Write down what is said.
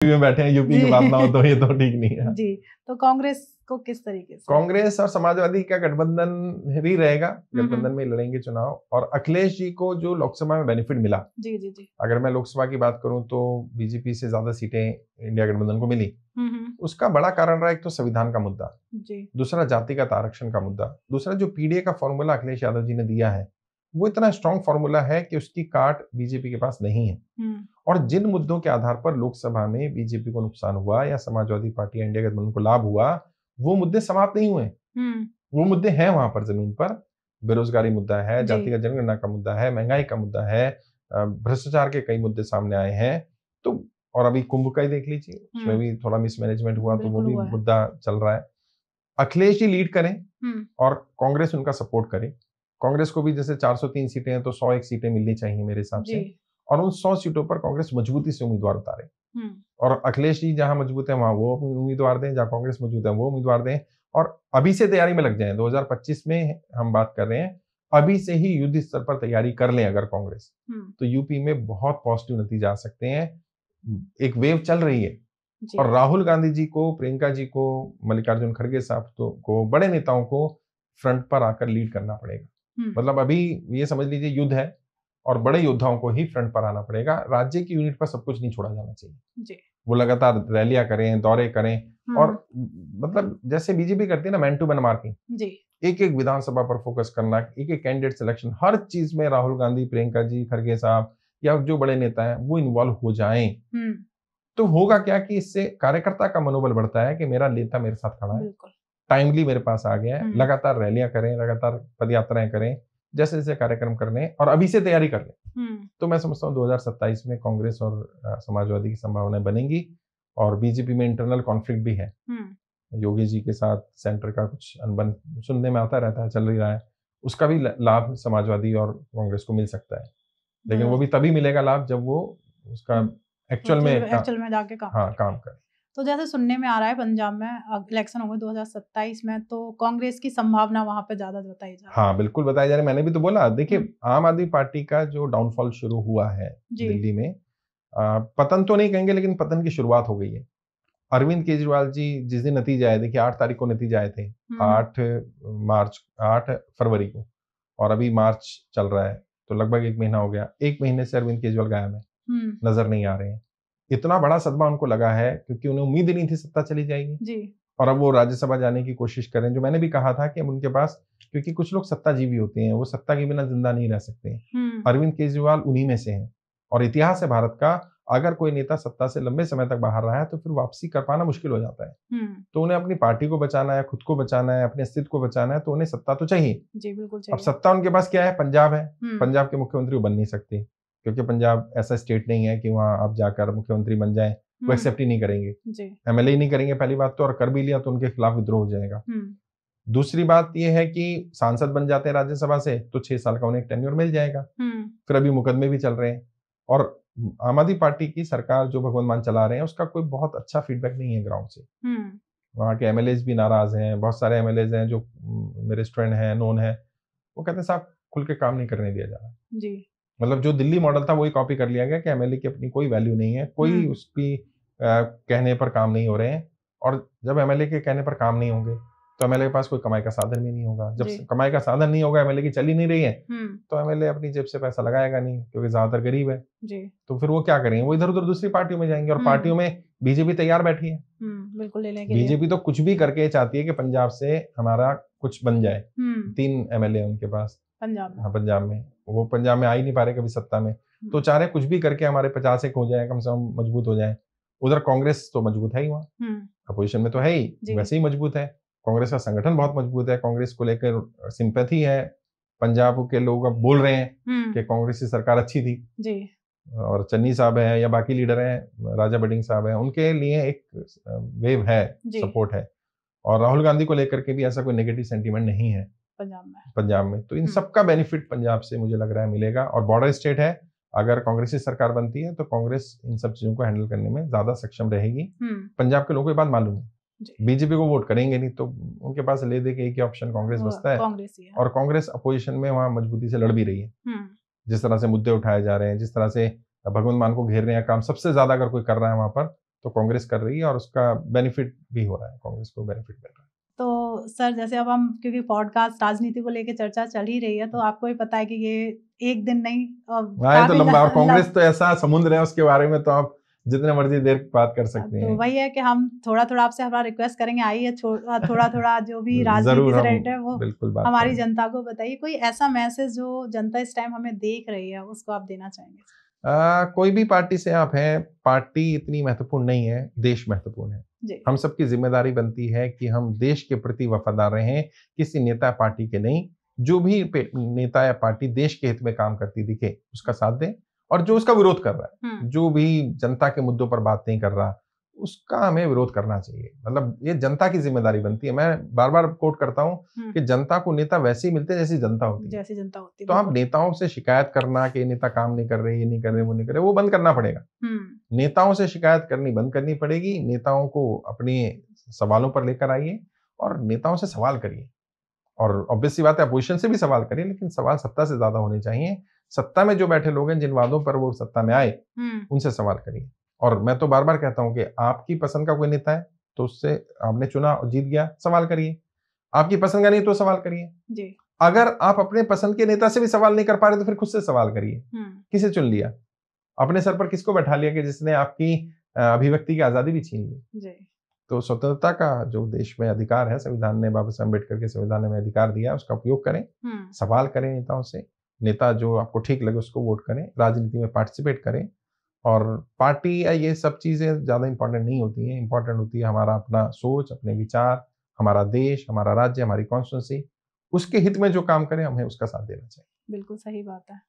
में बैठे हैं, यूपी की बात ना हो तो ये तो ठीक नहीं है। जी, तो कांग्रेस को किस तरीके से? कांग्रेस और समाजवादी का गठबंधन ही रहेगा, गठबंधन में लड़ेंगे चुनाव। और अखिलेश जी को जो लोकसभा में बेनिफिट मिला, जी जी जी, अगर मैं लोकसभा की बात करूं तो बीजेपी से ज्यादा सीटें इंडिया गठबंधन को मिली। उसका बड़ा कारण रहा एक तो संविधान का मुद्दा, जी, दूसरा जातिगत आरक्षण का मुद्दा, दूसरा जो पीडीए का फॉर्मूला अखिलेश यादव जी ने दिया है वो इतना स्ट्रांग फॉर्मूला है कि उसकी काट बीजेपी के पास नहीं है। और जिन मुद्दों के आधार पर लोकसभा में बीजेपी को नुकसान हुआ या समाजवादी पार्टी इंडिया गठबंधन को लाभ हुआ, वो मुद्दे समाप्त नहीं हुए। वो मुद्दे हैं वहां पर जमीन पर। बेरोजगारी मुद्दा है, जातिगत जनगणना का मुद्दा है, महंगाई का मुद्दा है, भ्रष्टाचार के कई मुद्दे सामने आए हैं। तो और अभी कुंभ का ही देख लीजिए, उसमें भी थोड़ा मिसमैनेजमेंट हुआ तो वो भी मुद्दा चल रहा है। अखिलेश जी लीड करें और कांग्रेस उनका सपोर्ट करे। कांग्रेस को भी जैसे 403 सीटें हैं तो 101 सीटें मिलनी चाहिए मेरे हिसाब से, और उन 100 सीटों पर कांग्रेस मजबूती से उम्मीदवार उतारे। और अखिलेश जी जहां मजबूत है वहां वो उम्मीदवार दें, जहां कांग्रेस मजबूत है वो उम्मीदवार दें। और अभी से तैयारी में लग जाएं। 2025 में हम बात कर रहे हैं, अभी से ही युद्ध स्तर पर तैयारी कर लें अगर कांग्रेस, तो यूपी में बहुत पॉजिटिव नतीजे आ सकते हैं। एक वेव चल रही है। और राहुल गांधी जी को, प्रियंका जी को, मल्लिकार्जुन खड़गे साहब को, बड़े नेताओं को फ्रंट पर आकर लीड करना पड़ेगा। मतलब अभी ये समझ लीजिए युद्ध है और बड़े योद्धाओं को ही फ्रंट पर आना पड़ेगा। राज्य की यूनिट पर सब कुछ नहीं छोड़ा जाना चाहिए। वो लगातार रैलियां करें, दौरे करें, और मतलब जैसे बीजेपी करती है ना मैन टू मैन मार्किंग, एक एक विधानसभा पर फोकस करना, एक एक कैंडिडेट सिलेक्शन, हर चीज में राहुल गांधी, प्रियंका जी, खड़गे साहब या जो बड़े नेता हैं वो इन्वॉल्व हो जाएं। तो होगा क्या कि इससे कार्यकर्ता का मनोबल बढ़ता है कि मेरा नेता मेरे साथ खड़ा है, टाइमली मेरे पास आ गया है। लगातार रैलियां करें, लगातार पद यात्राएं करें, जैसे जैसे कार्यक्रम करने और अभी से तैयारी कर लें। तो मैं समझता हूँ 2027 में कांग्रेस और समाजवादी की संभावनाएं बनेंगी। और बीजेपी में इंटरनल कॉन्फ्लिक्ट भी है, योगी जी के साथ सेंटर का कुछ अनबन सुनने में आता रहता है, चल ही रहा है। उसका भी लाभ समाजवादी और कांग्रेस को मिल सकता है, लेकिन वो भी तभी मिलेगा लाभ जब वो उसका एक्चुअल में जाके काम करे। तो जैसे सुनने में आ रहा है पंजाब में इलेक्शन होंगे 2027 में, तो कांग्रेस की संभावना वहां पे ज्यादा बताई जा रही है। हाँ बिल्कुल बताया जा रहा है। मैंने भी तो बोला, देखिए आम आदमी पार्टी का जो डाउनफॉल शुरू हुआ है दिल्ली में, पतन तो नहीं कहेंगे लेकिन पतन की शुरुआत हो गई है। अरविंद केजरीवाल जी जिस दिन नतीजे आए, देखिए 8 तारीख को नतीजे आए थे, 8 फरवरी को, और अभी मार्च चल रहा है, तो लगभग 1 महीना हो गया। 1 महीने से अरविंद केजरीवाल गायब है, नजर नहीं आ रहे हैं। इतना बड़ा सदमा उनको लगा है क्योंकि उन्हें उम्मीद ही नहीं थी सत्ता चली जाएगी। और अब वो राज्यसभा जाने की कोशिश करें, जो मैंने भी कहा था कि अब उनके पास, क्योंकि कुछ लोग सत्ताजीवी होते हैं, वो सत्ता के बिना जिंदा नहीं रह सकते। अरविंद केजरीवाल उन्हीं में से हैं। और इतिहास है भारत का, अगर कोई नेता सत्ता से लंबे समय तक बाहर रहा है तो फिर वापसी कर पाना मुश्किल हो जाता है। तो उन्हें अपनी पार्टी को बचाना है, खुद को बचाना है, अपने अस्तित्व को बचाना है, तो उन्हें सत्ता तो चाहिए। जी बिल्कुल चाहिए। अब सत्ता उनके पास क्या है? पंजाब है। पंजाब के मुख्यमंत्री बन नहीं सकते क्योंकि पंजाब ऐसा स्टेट नहीं है कि वहां आप जाकर मुख्यमंत्री बन जाए, वो एक्सेप्ट ही नहीं करेंगे, एमएलए ही नहीं करेंगे पहली बात तो, और कर भी लिया तो उनके खिलाफ विद्रोह हो जाएगा। दूसरी बात यह है कि सांसद बन जाते हैं राज्यसभा से तो 6 साल का उन्हें टेन्योर मिल जाएगा। फिर अभी मुकदमे भी चल रहे हैं। और आम आदमी पार्टी की सरकार जो भगवंत मान चला रहे हैं उसका कोई बहुत अच्छा फीडबैक नहीं है ग्राउंड से। वहाँ के एमएलएज भी नाराज हैं, बहुत सारे एमएलएज हैं जो मेरे स्टूडेंट हैं, नोन है, वो कहते हैं साहब खुल के काम नहीं करने दिया जा रहा। मतलब जो दिल्ली मॉडल था वही कॉपी कर लिया गया कि एमएलए की अपनी कोई वैल्यू नहीं है, कोई उसकी कहने पर काम नहीं हो रहे हैं। और जब एमएलए के कहने पर काम नहीं होंगे तो एमएलए के पास कोई कमाई का साधन भी नहीं होगा। जब कमाई का साधन नहीं होगा, एमएलए की चल ही नहीं रही है, तो एमएलए अपनी जेब से पैसा लगाएगा नहीं क्योंकि ज्यादातर गरीब है। तो फिर वो क्या करेंगे? वो इधर उधर दूसरी पार्टियों में जाएंगे। और पार्टियों में बीजेपी तैयार बैठी है, बिल्कुल लेने के बीजेपी तो कुछ भी करके चाहती है कि पंजाब से हमारा कुछ बन जाए। 3 एमएलए उनके पास पंजाब में, वो पंजाब में आ ही नहीं पा रहे कभी सत्ता में, तो चाह रहे कुछ भी करके हमारे 50 एक हो जाए, कम से कम मजबूत हो जाए। उधर कांग्रेस तो मजबूत है ही, वहां अपोजिशन में तो है ही, वैसे ही मजबूत है। कांग्रेस का संगठन बहुत मजबूत है, कांग्रेस को लेकर सिंपैथी है। पंजाब के लोग अब बोल रहे हैं कि कांग्रेस की सरकार अच्छी थी। और चन्नी साहब हैं या बाकी लीडर हैं, राजा बडिंग साहब हैं, उनके लिए एक वेव है, सपोर्ट है। और राहुल गांधी को लेकर के भी ऐसा कोई नेगेटिव सेंटीमेंट नहीं है पंजाब में। तो इन सबका बेनिफिट पंजाब से मुझे लग रहा है मिलेगा। और बॉर्डर स्टेट है, अगर कांग्रेस की सरकार बनती है तो कांग्रेस इन सब चीजों को हैंडल करने में ज्यादा सक्षम रहेगी। पंजाब के लोगों को ये बात मालूम है, बीजेपी को वोट करेंगे नहीं तो उनके पास ले दे के एक ही ऑप्शन कांग्रेस बचता है। और कांग्रेस अपोजिशन में वहां मजबूती से लड़ भी रही है। जिस तरह से मुद्दे उठाए जा रहे हैं, जिस तरह से भगवंत मान को घेरने का काम सबसे ज्यादा अगर कोई कर रहा है वहां पर तो कांग्रेस कर रही है और उसका बेनिफिट भी हो रहा है, कांग्रेस को बेनिफिट मिल रहा है। तो सर जैसे अब हम, क्योंकि पॉडकास्ट राजनीति को लेके चर्चा चल ही रही है, तो आपको भी पता है कि ये एक दिन नहीं तो काफी लंबा, और कांग्रेस तो ऐसा समुद्र है, उसके बारे में तो आप जितने मर्जी देर बात कर सकते हैं। तो वही है कि हम थोड़ा थोड़ा आपसे हमारा रिक्वेस्ट करेंगे, आइए थोड़ा थोड़ा जो भी राजनीति जरूर से हम रिलेटेड है वो बिल्कुल बात हमारी करेंगे। जनता को बताइए। कोई ऐसा मैसेज जो जनता इस टाइम हमें देख रही है उसको आप देना चाहेंगे? कोई भी पार्टी से आप हैं, पार्टी इतनी महत्वपूर्ण नहीं है, देश महत्वपूर्ण है। जी। हम सबकी जिम्मेदारी बनती है कि हम देश के प्रति वफादार रहें, किसी नेता पार्टी के नहीं। जो भी नेता या पार्टी देश के हित में काम करती दिखे उसका साथ दें, और जो उसका विरोध कर रहा है, जो भी जनता के मुद्दों पर बात नहीं कर रहा, उसका हमें विरोध करना चाहिए। मतलब ये जनता की जिम्मेदारी बनती है। मैं बार बार कोट करता हूँ कि जनता को नेता वैसे ही मिलते हैं जैसी जनता होती है। जैसी जनता होती है। तो आप नेताओं से शिकायत करना कि नेता काम नहीं कर रहे, ये नहीं कर रहे, वो नहीं कर रहे, वो बंद करना पड़ेगा। नेताओं से शिकायत करनी बंद करनी पड़ेगी। नेताओं को अपने सवालों पर लेकर आइए और नेताओं से सवाल करिए। और ऑब्वियस सी बात है, अपोजिशन से भी सवाल करिए, लेकिन सवाल सत्ता से ज्यादा होने चाहिए। सत्ता में जो बैठे लोग हैं, जिन वादों पर वो सत्ता में आए, उनसे सवाल करिए। और मैं तो बार बार कहता हूं कि आपकी पसंद का कोई नेता है तो उससे आपने चुना और जीत गया, सवाल करिए। आपकी पसंद का नहीं तो सवाल करिए। अगर आप अपने पसंद के नेता से भी सवाल नहीं कर पा रहे तो फिर खुद से सवाल करिए। किसे चुन लिया? अपने सर पर किसको बैठा लिया कि जिसने आपकी अभिव्यक्ति की आजादी भी छीन ली? तो स्वतंत्रता का जो देश में अधिकार है, संविधान ने, बाबा साहब अम्बेडकर के संविधान ने हमें अधिकार दिया, उसका उपयोग करें। सवाल करें नेताओं से। नेता जो आपको ठीक लगे उसको वोट करें। राजनीति में पार्टिसिपेट करें। और पार्टी या ये सब चीजें ज्यादा इंपॉर्टेंट नहीं होती हैं। इंपॉर्टेंट होती है हमारा अपना सोच, अपने विचार, हमारा देश, हमारा राज्य, हमारी कॉन्स्टिट्यूंसी। उसके हित में जो काम करें, हमें उसका साथ देना चाहिए। बिल्कुल सही बात है।